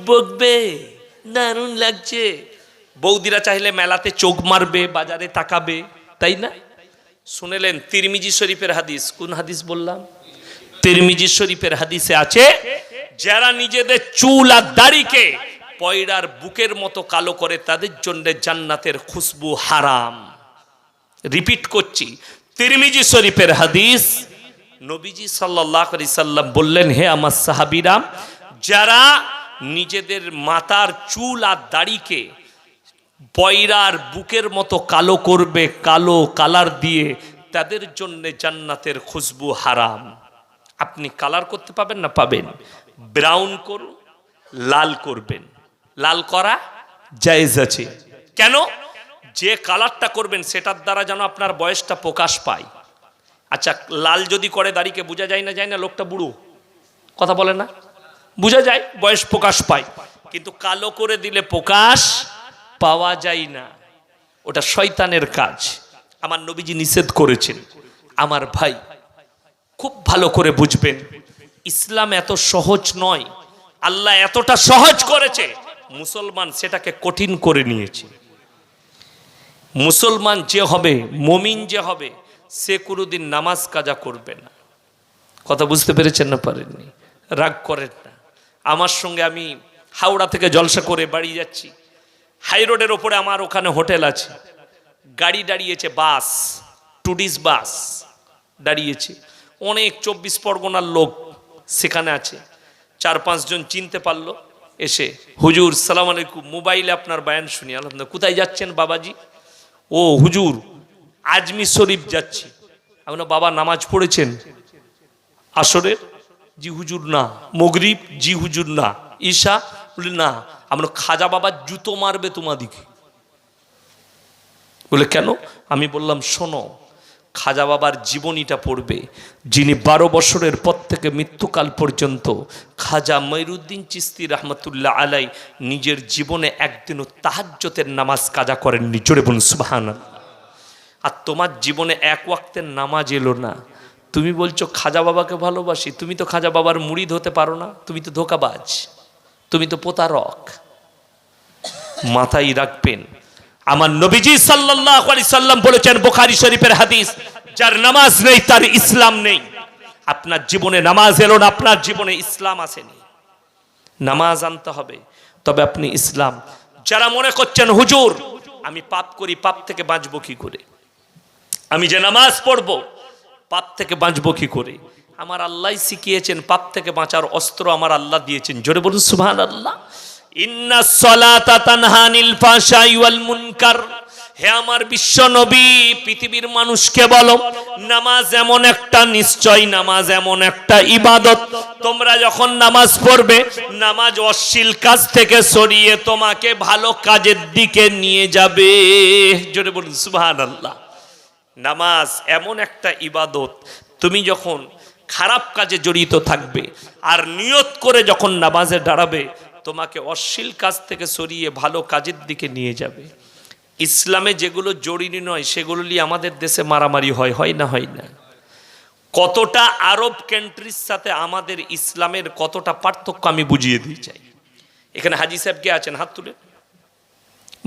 বকবে, দারুণ লাগছে। বৌদিরা চাইলে মেলাতে চোখ মারবে, বাজারে তাকাবে, তাই না? শুনেলেন তিরমিজি শরীফের হাদিস, কোন হাদিস বললাম? তিরমিজি শরীফের হাদিসে আছে, যারা নিজেদের চুল আর দাড়িকে পয়রার বুকের মতো কালো করে তাদের জন্য জান্নাতের খুশবু হারাম। রিপিট করছি, তিরমিজি শরীফের হাদিস। নবীজি সাল্লাল্লাহু আলাইহি সাল্লাম বললেন, হে আমার সাহাবীরা, যারা নিজেদের মাথার চুল আর দাড়িকে পয়রার বুকের মতো কালো করবে, কালো কালার দিয়ে, তাদের জন্য জান্নাতের খুশবু হারাম। আপনি কালার করতে পাবেন না? পাবেন। ব্রাউন করুন, লাল করবেন, লাল করা জায়েজ আছে। কেন? যে কালারটা করবেন সেটার দ্বারা যেন আপনার বয়সটা প্রকাশ পায়। আচ্ছা, লাল যদি করে দাড়িকে, বোঝা যায় না? যায় না? লোকটা বুড়ো, কথা বলে না, বোঝা যায়, বয়স প্রকাশ পায়। কিন্তু কালো করে দিলে প্রকাশ পাওয়া যায় না, ওটা শয়তানের কাজ। আমার নবীজি নিষেধ করেছেন। আমার ভাই, খুব ভালো করে বুঝবেন, ইসলাম এত সহজ নয়। আল্লাহ এতটা সহজ করেছে, মুসলমান সেটাকে কঠিন করে নিয়েছে। মুসলমান যে হবে, মুমিন যে হবে, সে কোনোদিন নামাজ কাজা করবে না। কথা বুঝতে পেরেছেন না পারেননি? রাগ করেন না। আমার সঙ্গে আমি হাওড়া থেকে জলসা করে বাড়ি যাচ্ছি, হাই রোডের ওপরে আমার ওখানে হোটেল আছে, গাড়ি দাঁড়িয়েছে, বাস, টুরিস্ট বাস দাঁড়িয়েছে, অনেক 24 পরগনার লোক সেখানে আছে। 4-5 জন চিনতে পারলো, এসে, হুজুর সালাম আলাইকুম, মোবাইলে আপনার বয়ান শুনি। আলহামদুলিল্লাহ। কোথায় যাচ্ছেন বাবাজি? ও হুজুর, আজমির শরীফ যাচ্ছি। আমি বললাম, বাবা নামাজ পড়েছেন আসরের? জি হুজুর না। মাগরিব? জি হুজুর না। ঈশা? বলে না। আমরা খাজা বাবা জুতো মারবে তোমাদিকে। বলে কেন? আমি বললাম, শোনো, খাজা বাবার জীবনীটা পড়বে, যিনি 12 বছরের পর থেকে মৃত্যুকাল পর্যন্ত খাজা মঈনুদ্দিন চিশতি রহমতুল্লাহ আলাই নিজের জীবনে একদিনও তাহাজ্জুদের নামাজ কাজা করেননি। জোরে বলুন সুবহানাল্লাহ। আর তোমার জীবনে এক ওয়াক্তের নামাজ এলো না, তুমি বলছো খাজা বাবাকে ভালোবাসি। তুমি তো খাজা বাবার মুরিদ হতে পারো না, তুমি তো ধোঁকাবাজ, তুমি তো প্রতারক। মাথায় রাখবেন, আমার নবীজি সাল্লাল্লাহু আলাইহি সাল্লাম বলেছেন, বুখারী শরীফের হাদিস, যার নামাজ নেই তার ইসলাম নেই। আপনার জীবনে নামাজ এলো না, আপনার জীবনে ইসলাম আসেনি। নামাজ আনতে হবে, তবে আপনি ইসলাম। যারা মনে করছেন হুজুর আমি পাপ করি, পাপ থেকে বাঁচবো কি করে, আমি যে নামাজ পড়বো পাপ থেকে বাঁচবো কি করে, আমার আল্লাহ শিখিয়েছেন, পাপ থেকে বাঁচার অস্ত্র আমার আল্লাহ দিয়েছেন। জোরে বলুন সুবহানাল্লাহ। ইন্নাস সালাতা তানহা আনিল ফাহশাই ওয়াল মুনকার। হে আমার বিশ্ব নবী, পৃথিবীর মানুষকে বলো, নামাজ এমন একটা, নিশ্চয় নামাজ এমন একটা ইবাদত, তোমরা যখন নামাজ পড়বে, নামাজ অশ্লীল কাজ থেকে সরিয়ে তোমাকে ভালো কাজের দিকে নিয়ে যাবে। জোরে বলুন সুবহানাল্লাহ। নামাজ এমন একটা ইবাদত, তুমি যখন খারাপ কাজে জড়িত থাকবে আর নিয়ত করে যখন নামাজে দাঁড়াবে, তোমাকে অশ্লীল কাজ থেকে সরিয়ে ভালো কাজের দিকে নিয়ে যাবে। ইসলামে যেগুলো জরুরি নয় সেগুলো নিয়ে আমাদের দেশে মারামারি হয়, হয় না? হয় না? কতটা আরব কান্ট্রির সাথে আমাদের ইসলামের কতটা পার্থক্য আমি বুঝিয়ে দিয়ে চাই। এখানে হাজী সাহেব কে আছেন? হাত তুলে।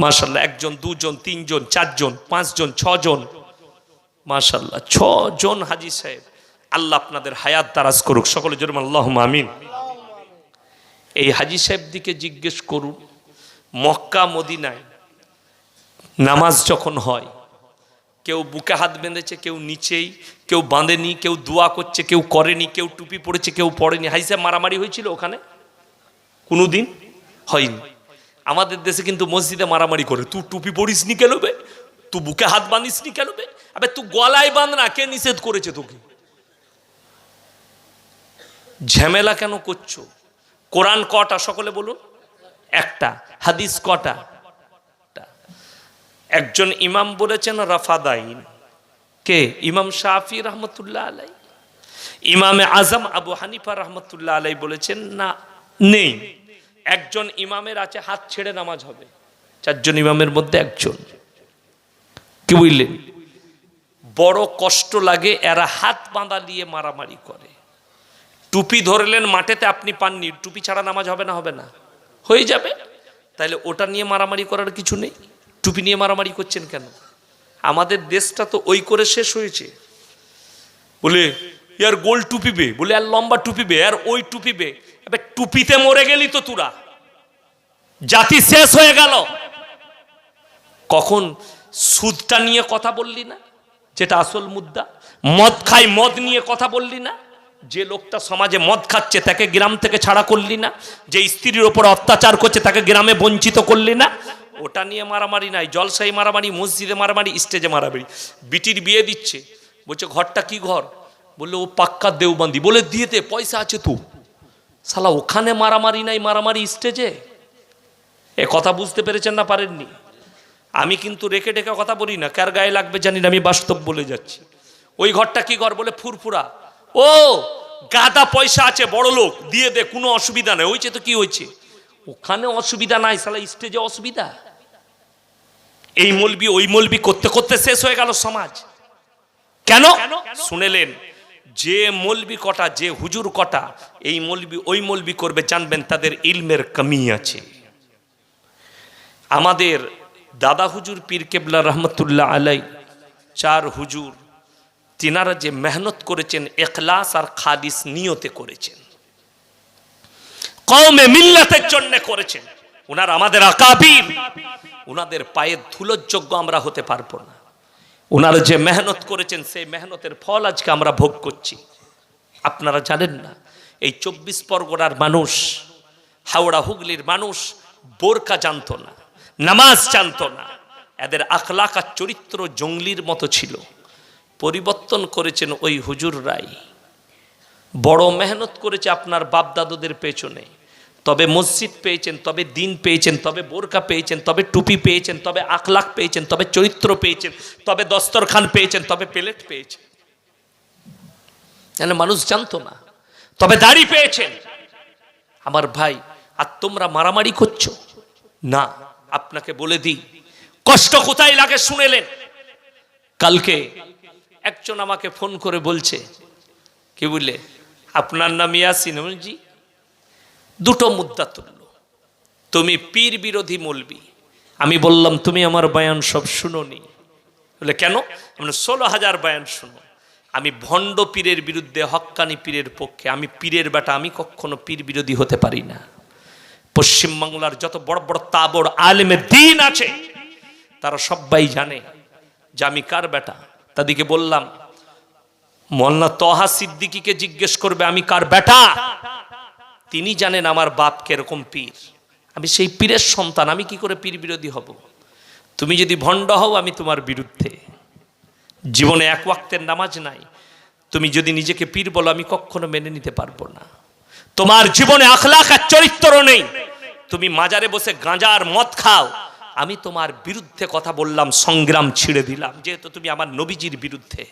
মাশাআল্লাহ। 1 জন, 2 জন, 3 জন, 4 জন, 5 জন, 6 জন, মাশাআল্লাহ 6 জন হাজী সাহেব। আল্লাহ আপনাদের হায়াত দারাজ করুক, সকলে জোরে আল্লাহুম্মা আমিন। এই হাজী সাহেব দিকে জিজ্ঞেস করুন, মক্কা মদিনায় নামাজ যখন হয়, কেউ বুকে হাত বেঁধেছে, কেউ নিচেই, কেউ বাঁধেনি, কেউ দোয়া করছে, কেউ করেনি, কেউ টুপি পড়েছে, কেউ পড়েনি। হাজী সাহেব মারামারি হয়েছিল ওখানে? কোনোদিন হয়নি। আমাদের দেশে কিন্তু মসজিদে মারামারি করে, তুই টুপি পড়িস নি কেন বে, তুই বুকে হাত বাঁধিস নি কেন বে, আবে তুই গলায় বাঁধ না, কে নিষেধ করেছে তোকে, ঝামেলা কেন করছো? কোরআন কটা সকলে বলুন? একটা। হাদিস কটা? একজন ইমাম বলেছেন রাফাদাইন। কে? ইমাম শাফি রহমতুল্লাহ আলাই। ইমামে আজম আবু হানিফা রহমতুল্লাহ আলাই বলেছেন না, নেই। একজন ইমামের আছে হাত ছেড়ে নামাজ হবে, 4 জন ইমামের মধ্যে একজন। কি বুঝলেন? বড় কষ্ট লাগে, এরা হাত বাঁধা দিয়ে মারামারি করে। টুপি ধরলেন মাঠেতে, আপনি পাননি, টুপি ছাড়া নামাজ হবে না? হবে না? হয়ে যাবে। তাইলে ওটা নিয়ে মারামারি করার কিছু নেই। টুপি নিয়ে মারামারি করছেন কেন? আমাদের দেশটা তো ওই করে শেষ হয়েছে। বলে ইয়ার গোল টুপিবে, বলে আর লম্বা টুপিবে, আর ওই টুপিবে। এবার টুপিতে মরে গেলি তো তোরা, জাতি শেষ হয়ে গেল। কখন সুদটা নিয়ে কথা বললি না, যেটা আসল মুদ্রা? মদ খাই, মদ নিয়ে কথা বললি না? যে লোকটা সমাজে মদ খাচ্ছে তাকে গ্রাম থেকে ছাড়া করলি না? যে স্ত্রীর ওপর অত্যাচার করছে তাকে গ্রামে বঞ্চিত করলি না? ওটা নিয়ে মারামারি নাই, জলসাই মারামারি, মসজিদে মারামারি, স্টেজে মারামারি। বিটির বিয়ে দিচ্ছে, বলছে ঘরটা কি ঘর? বললে ও পাক্কা দেওবন্দি। বলে দিয়ে দে, পয়সা আছে তো। শালা ওখানে মারামারি নাই, মারামারি স্টেজে। এ কথা বুঝতে পেরেছেন না পারেননি? আমি কিন্তু রেখে ডেকে কথা বলি না, কার গায়ে লাগবে জানি না, আমি বাস্তব বলে যাচ্ছি। ওই ঘরটা কি ঘর? বলে ফুরফুরা। ও গাদা পয়সা আছে, বড় লোক, দিয়ে দে, কোনো অসুবিধা নেই। হয়েছে তো কি হয়েছে? ওখানে অসুবিধা নাই, শালা স্টেজে অসুবিধা। এই মলবি ওই মলবি করতে করতে শেষ হয়ে গেল সমাজ। কেন শুনেলেন? যে মলবি কটা, যে হুজুর কটা এই মলবি ওই মলবি করবে, জানবেন তাদের ইলমের কমি আছে। আমাদের দাদা হুজুর পীর কেবলা রহমতুল্লাহ আলাই, চার হুজুর, তিনারা যে মেহনত করেছেন ইখলাস আর খালিস নিয়তে করেছেন, কওমে মিল্লাতের জন্য করেছেন। ওনার আমাদের আকাবির, ওনাদের পায়ের ধুলোর যোগ্য আমরা হতে পারবো না। ওনারা যে মেহনত করেছেন সেই মেহনতের ফল আজকে আমরা ভোগ করছি। আপনারা জানেন না, এই 24 পরগনার মানুষ, হাওড়া হুগলির মানুষ বোরকা জানতো না, নামাজ জানতো না। এদের আখলাক আর চরিত্র জঙ্গলির মতো ছিল। পরিবর্তন করেছেন ওই হুজুররাই। বড় মেহনত করেছে আপনার বাপ দাদুদের পেছনে, তবে মসজিদ পেয়েছেন, তবে দিন পেয়েছেন, তবে বোরকা পেয়েছেন, তবে টুপি পেয়েছেন, তবে আখলাক পেয়েছেন, তবে চরিত্র পেয়েছেন, তবে দস্তরখান পেয়েছেন, তবে প্লেট পেয়েছেন। মানুষ জানতো না, তবে দাড়ি পেয়েছেন। আমার ভাই, আর তোমরা মারামারি করছো না। আপনাকে বলে দিই কষ্ট কোথায় লাগে শুনেলেন? কালকে একজন আমাকে ফোন করে বলছে, কি বললে, আপনার নাম ইয়াসিন? জি। দুটো মুদ্রা তুলল, তুমি পীর বিরোধী মৌলবি। আমি বললাম তুমি আমার বয়ান সব শুনোনি? বলে কেন? 16,000 বয়ান শুনো। আমি ভণ্ড পীরের বিরুদ্ধে, হক্কানি পীরের পক্ষে। আমি পীরের বেটা, আমি কখনো পীর বিরোধী হতে পারি না। পশ্চিমবাংলার যত বড় বড় তাবড় আলেমে দ্বীন আছে তারা সবাই জানে যে আমি কার বেটা। তাদেরকে বললাম, মোল্লা তহা সিদ্দিকীকে জিজ্ঞেস করবে আমি কার বেটা, তিনি জানেন আমার বাপ কিরকম পীর। আমি সেই পীরের সন্তান, আমি কি করে পীর বিরোধী হব? তুমি যদি ভণ্ড হও আমি তোমার বিরুদ্ধে। জীবনে এক ওয়াক্তের নামাজ নাই, তুমি যদি নিজেকে পীর বলো আমি কখনো মেনে নিতে পারবো না। তোমার জীবনে আখলাক আর চরিত্র নেই, তুমি মাজারে বসে গাঁজা আর মদ খাও, আমি তোমার বিরুদ্ধে কথা বললাম, সংগ্রাম ছিঁড়ে দিলাম, যেহেতু তুমি আমার নবীজির বিরুদ্ধে,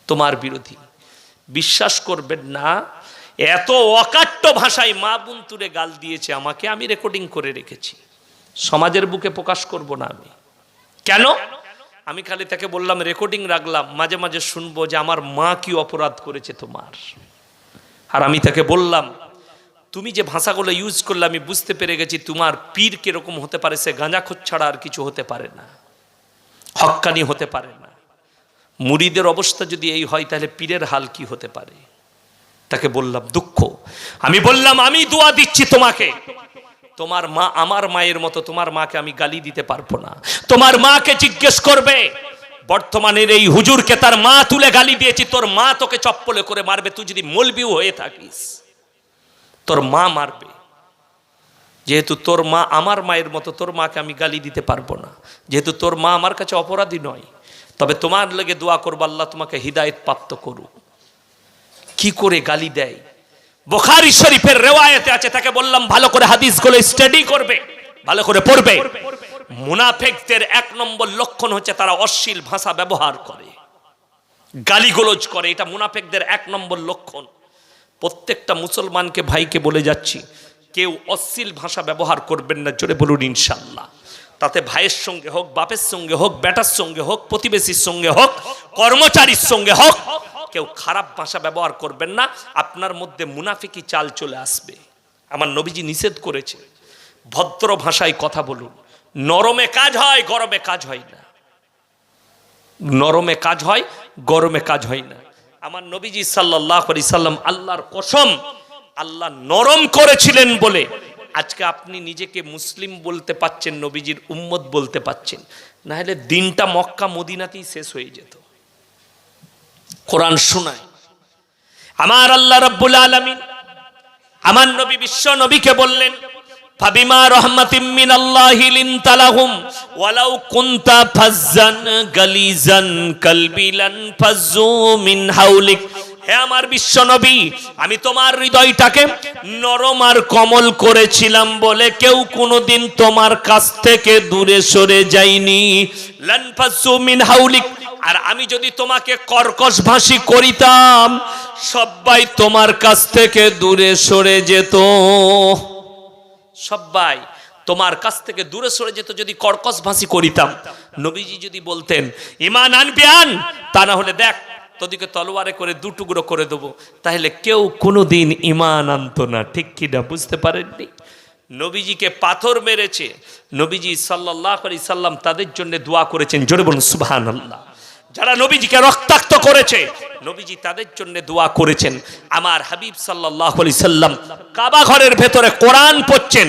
তোমার বিরোধী। বিশ্বাস করবেন না, এত অকাট্য ভাষায় মা বোন তুলে গাল দিয়েছে আমাকে, আমি রেকর্ডিং করে রেখেছি। সমাজের বুকে প্রকাশ করব না আমি। কেন? আমি খালি তাকে বললাম, রেকর্ডিং রাখলাম, মাঝে মাঝে শুনবো যে আমার মা কি অপরাধ করেছে তোমার। আর আমি তাকে বললাম, তুমি যে ভাষাগুলো ইউজ করলে আমি বুঝতে পেরে গেছি তোমার পীর কিরকম হতে পারে, সে গাঁজাখোর ছাড়া আর কিছু হতে পারে না, হক্কানি হতে পারে না। মুরিদের অবস্থা যদি এই হয় তাহলে পীরের হাল কি হতে পারে? তাকে বললাম দুঃখ। আমি বললাম, আমি দোয়া দিচ্ছি তোমাকে, তোমার মা আমার মায়ের মতো, তোমার মাকে আমি গালি দিতে পারবো না। তোমার মাকে জিজ্ঞেস করবে, বর্তমানের এই হুজুরকে তার মা তুলে গালি দিয়েছি, তোর মা তোকে চপ্পলে করে মারবে। তুই যদি মলবিও হয়ে থাকিস তোর মা মারবে। যেহেতু তোর মা আমার মায়ের মতো, তোর মাকে আমি গালি দিতে পারবো না। যেহেতু তোর মা আমার কাছে অপরাধী নয়, তবে তোমার লেগে দোয়া করবো আল্লাহ তোমাকে হিদায়েত প্রাপ্ত করুক। কি করে গালি দেয়? বুখারী শরীফের রিওয়ায়াতে আছে। তাকে বললাম ভালো করে হাদিসগুলো স্টাডি করবে, ভালো করে পড়বে। মুনাফিকদের 1 নম্বর লক্ষণ হচ্ছে তারা অশ্লীল ভাষা ব্যবহার করে, গালিগালাজ করে। এটা মুনাফিকদের 1 নম্বর লক্ষণ। প্রত্যেকটা মুসলমানকে ভাইকে বলে যাচ্ছি, কেউ অশ্লীল ভাষা ব্যবহার করবেন না, জোরে বলুন ইনশাআল্লাহ। তাতে ভাইয়ের সঙ্গে হোক, বাপের সঙ্গে হোক, বেটার সঙ্গে হোক, প্রতিবেশীর সঙ্গে হোক, কর্মচারীর সঙ্গে হোক, কেউ খারাপ ভাষা ব্যবহার করবেন না। আপনার মধ্যে মুনাফিকি চাল চলে আসবে। আমার নবীজি নিষেধ করেছে। ভদ্র ভাষায় কথা বলুন। নরমে কাজ হয়, গরমে কাজ হয় না। নরমে কাজ হয়, গরমে কাজ হয় না। আমার নবীজি সাল্লাল্লাহু আলাইহি সাল্লাম, আল্লাহর কসম, আল্লাহ নরম করেছিলেন বলে আজকে আপনি নিজেকে মুসলিম বলতে পাচ্ছেন, নবীজির উম্মত বলতে পাচ্ছেন। না হলে দিনটা মক্কা মদিনাতেই শেষ হয়ে যেত। কোরআন শোনায় আমার আল্লাহ রাব্বুল আলামিন আমার নবী বিশ্ব নবীকে বললেন, ফাবিমা রাহমাতিম মিনাল্লাহি লিনতা লাহুম ওয়ালাউ কুনতা ফাজ্জান গালিজান কলবি লান ফাজ্জু মিন হাওলিক। হে আমার বিশ্ব নবী, আমি তোমার হৃদয়টাকে নরম আর কোমল করেছিলাম বলে কেউ কোনোদিন তোমার কাছ থেকে দূরে সরে যায়নি। লান ফাজ্জু মিন হাওলিক, আর আমি যদি তোমাকে কর্কশ ভাষী করিতাম সবাই তোমার কাছ থেকে দূরে সরে যেত। সবাই তোমার কাছ থেকে দূরে সরে যেত যদি কর্কশ ভাষী করিতাম। নবীজি যদি বলতেন ঈমান আনবি আন, তা না হলে দেখ তোদিকে তলোয়ারে করে দু টুকরো করে দেবো, তাহলে কেউ কোনোদিন ঈমান আনতো না। ঠিক কি না? বুঝতে পারেননি? নবীজিকে পাথর মেরেছে, নবীজি সাল্লাল্লাহু আলাইহি সাল্লাম তাদের জন্য দোয়া করেছেন। জোরে বলুন সুবহানাল্লাহ। যারা নবীজিকে রক্তাক্ত করেছে, নবীজি তাদের জন্য দোয়া করেছেন। আমার হাবিব সাল্লাল্লাহু আলাইহি সাল্লাম কাবা ঘরের ভেতরে কোরআন পড়ছেন।